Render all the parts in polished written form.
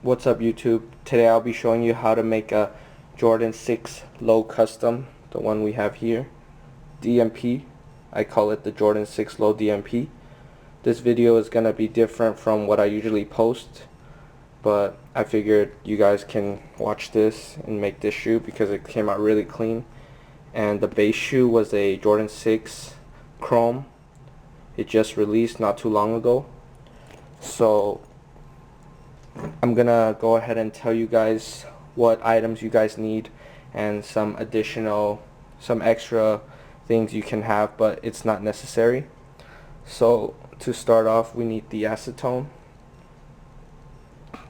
What's up YouTube? Today I'll be showing you how to make a Jordan 6 low custom, the one we have here, DMP. I call it the Jordan 6 low DMP. This video is going to be different from what I usually post, but I figured you guys can watch this and make this shoe because it came out really clean. And the base shoe was a Jordan 6 Chrome. It just released not too long ago. So I'm gonna go ahead and tell you guys what items you guys need and some extra things you can have, but it's not necessary. So to start off, we need the acetone.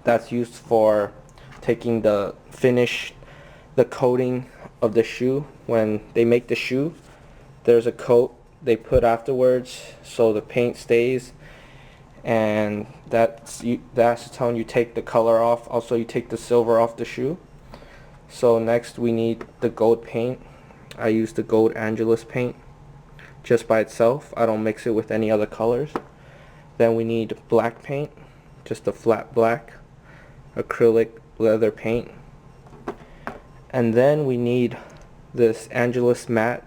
That's used for taking the coating of the shoe. When they make the shoe, there's a coat they put afterwards so the paint stays, and that's the acetone. You take the color off, also you take the silver off the shoe. So next we need the gold paint. I use the gold Angelus paint just by itself. I don't mix it with any other colors. Then we need black paint, just a flat black acrylic leather paint. And then we need this Angelus matte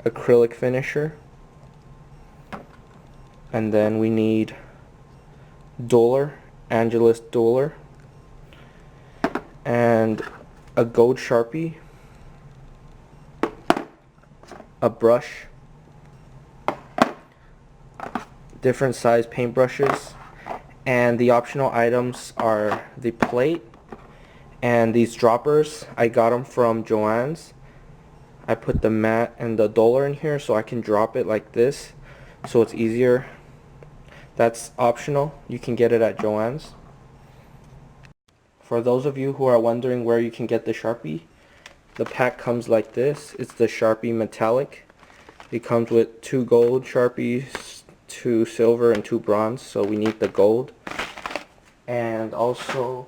acrylic finisher. And then we need Duller, Angelus Duller, and a gold Sharpie, a brush, different size paintbrushes, and the optional items are the plate and these droppers. I got them from Joann's. I put the matte and the Duller in here so I can drop it like this so it's easier. That's optional. You can get it at Joann's. For those of you who are wondering where you can get the Sharpie, the pack comes like this. It's the Sharpie Metallic. It comes with 2 gold Sharpies, 2 silver, and 2 bronze, so we need the gold. And also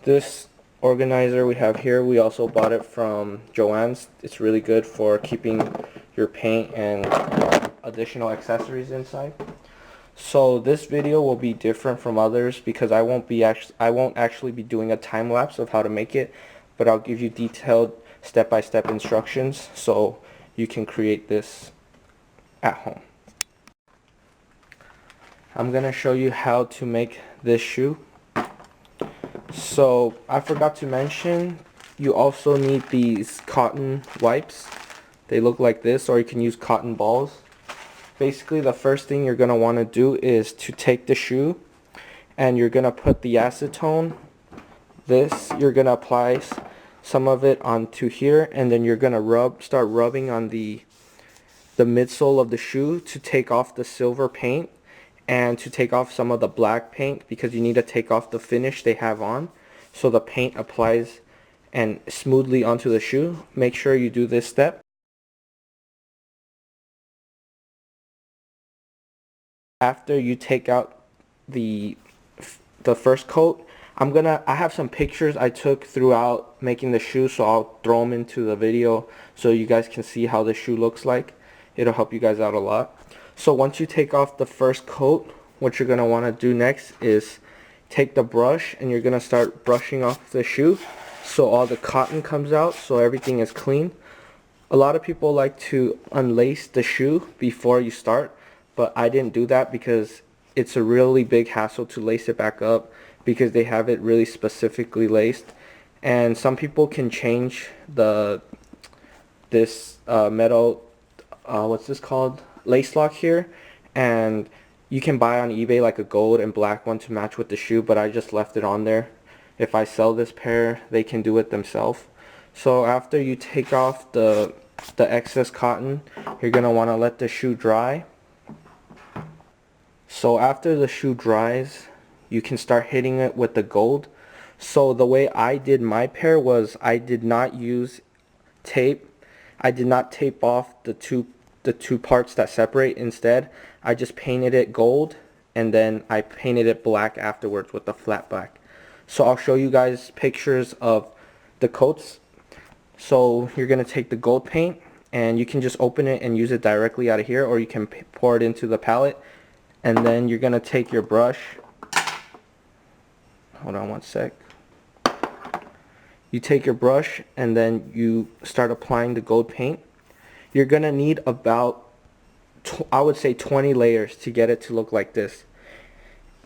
this organizer we have here, we also bought it from Joann's. It's really good for keeping your paint and additional accessories inside. So this video will be different from others because I won't actually be doing a time lapse of how to make it, but I'll give you detailed step-by-step instructions so you can create this at home. I'm gonna show you how to make this shoe. So I forgot to mention, you also need these cotton wipes. They look like this, or you can use cotton balls. Basically, the first thing you're going to want to do is to take the shoe and you're going to put the acetone. You're going to apply some of it onto here, and then you're going to start rubbing on the midsole of the shoe to take off the silver paint and to take off some of the black paint, because you need to take off the finish they have on so the paint applies and smoothly onto the shoe. Make sure you do this step. After you take out the first coat, I have some pictures I took throughout making the shoe, so I'll throw them into the video so you guys can see how the shoe looks like. It'll help you guys out a lot. So once you take off the first coat, what you're going to want to do next is take the brush and you're going to start brushing off the shoe so all the cotton comes out, so everything is clean. A lot of people like to unlace the shoe before you start, but I didn't do that because it's a really big hassle to lace it back up because they have it really specifically laced. And some people can change this metal, what's this called, lace lock here, and you can buy on eBay like a gold and black one to match with the shoe, but I just left it on there. If I sell this pair, they can do it themselves. So after you take off the excess cotton, you're going to want to let the shoe dry. So after the shoe dries, you can start hitting it with the gold. So the way I did my pair was I did not use tape. I did not tape off the two parts that separate. Instead, I just painted it gold and then I painted it black afterwards with the flat black. So I'll show you guys pictures of the coats. So you're going to take the gold paint and you can just open it and use it directly out of here, or you can pour it into the palette. And then you're going to take your brush hold on one sec. You take your brush and then you start applying the gold paint. You're gonna need about, I would say 20 layers to get it to look like this.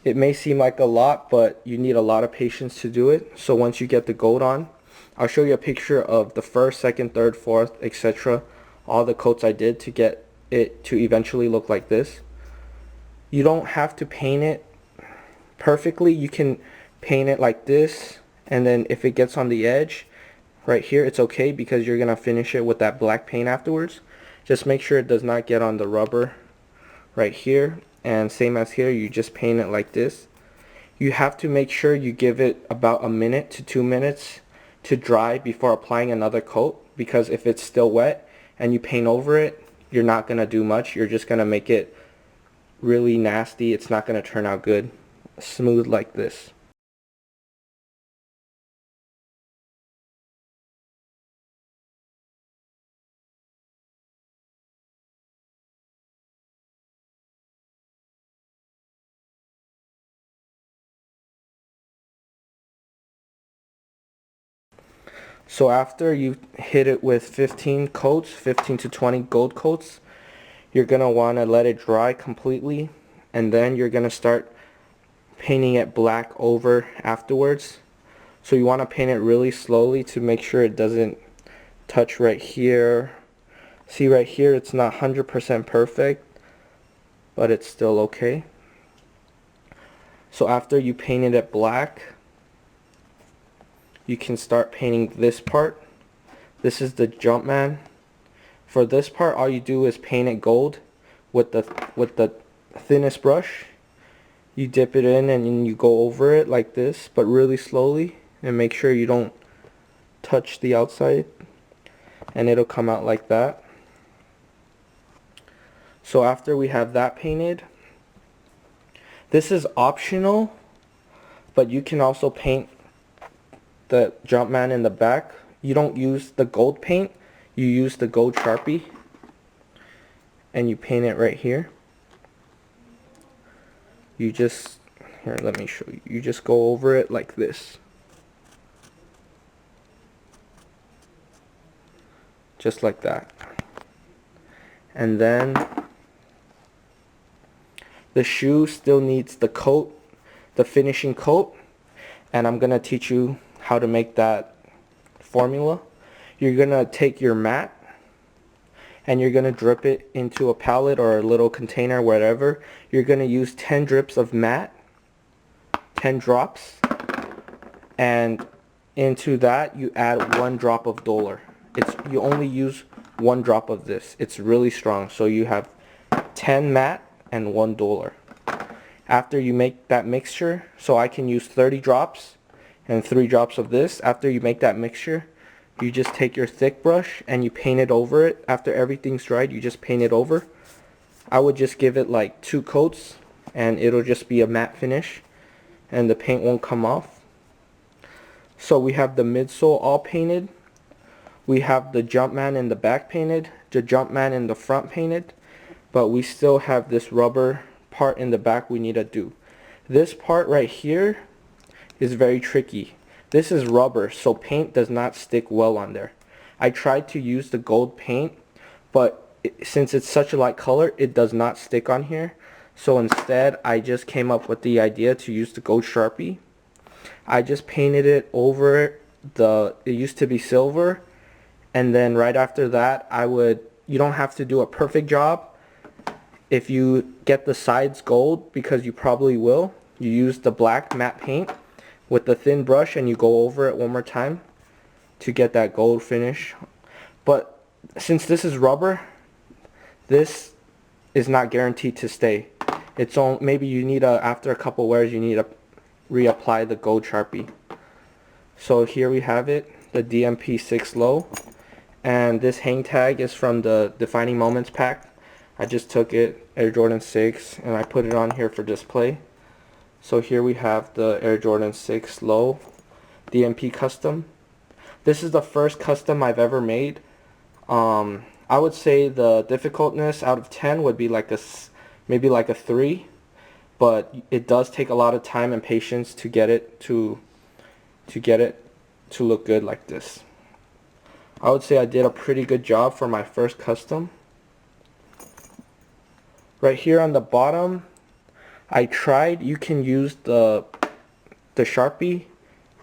It may seem like a lot, but you need a lot of patience to do it. So once you get the gold on, I'll show you a picture of the first, second, third, fourth, etc. All the coats I did to get it to eventually look like this. You don't have to paint it perfectly. You can paint it like this, and then if it gets on the edge right here, it's okay because you're gonna finish it with that black paint afterwards. Just make sure it does not get on the rubber right here, and same as here, you just paint it like this. You have to make sure you give it about a minute to 2 minutes to dry before applying another coat, because if it's still wet and you paint over it, you're not gonna do much. You're just gonna make it really nasty. It's not gonna turn out good smooth like this. So after you hit it with 15 coats, 15 to 20 gold coats, you're gonna want to let it dry completely, and then you're gonna start painting it black over afterwards. So you want to paint it really slowly to make sure it doesn't touch right here. See right here, it's not 100% perfect, but it's still okay. So after you painted it black, you can start painting this part. This is the Jumpman. For this part, all you do is paint it gold with the thinnest brush. You dip it in and then you go over it like this, but really slowly, and make sure you don't touch the outside, and it'll come out like that. So after we have that painted, this is optional, but you can also paint the Jumpman in the back. You don't use the gold paint, you use the gold Sharpie, and you paint it right here. You just, here, let me show you. You just go over it like this. Just like that. And then the shoe still needs the coat, the finishing coat, and I'm gonna teach you how to make that formula. You're gonna take your mat and you're gonna drip it into a pallet or a little container, whatever. You're gonna use 10 drips of mat, 10 drops, and into that you add 1 drop of Dollar. You only use 1 drop of this. It's really strong. So you have 10 mat and 1 Dollar. After you make that mixture, so I can use 30 drops and 3 drops of this. After you make that mixture, you just take your thick brush and you paint it over it. After everything's dried, you just paint it over. I would just give it like 2 coats and it'll just be a matte finish and the paint won't come off. So we have the midsole all painted. We have the Jumpman in the back painted, the Jumpman in the front painted, but we still have this rubber part in the back we need to do. This part right here is very tricky. This is rubber, so paint does not stick well on there. I tried to use the gold paint, but since it's such a light color, it does not stick on here. So instead, I just came up with the idea to use the gold Sharpie. I just painted it over it used to be silver, and then right after that, you don't have to do a perfect job. If you get the sides gold, because you probably will, you use the black matte paint with the thin brush and you go over it one more time to get that gold finish. But since this is rubber, this is not guaranteed to stay. It's on, maybe you need after a couple wears you need to reapply the gold Sharpie. So here we have it, the DMP 6 Low, and this hang tag is from the Defining Moments pack. I just took it, Air Jordan 6, and I put it on here for display. So here we have the Air Jordan 6 Low DMP custom. This is the first custom I've ever made. I would say the difficultness out of 10 would be like maybe like a 3. but it does take a lot of time and patience to get it to look good like this. I would say I did a pretty good job for my first custom. Right here on the bottom, you can use the Sharpie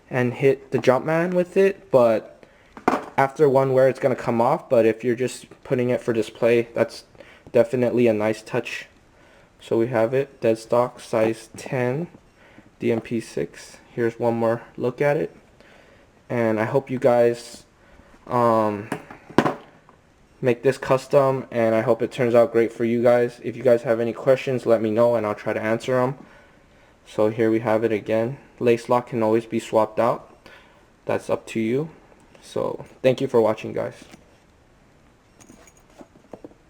and hit the Jumpman with it, but after one wear it's going to come off. But if you're just putting it for display, that's definitely a nice touch. So we have it, dead stock, size 10, DMP 6. Here's one more look at it. And I hope you guys make this custom, and I hope it turns out great for you guys. If you guys have any questions, let me know and I'll try to answer them. So here we have it again. Lace lock can always be swapped out. That's up to you. So thank you for watching, guys.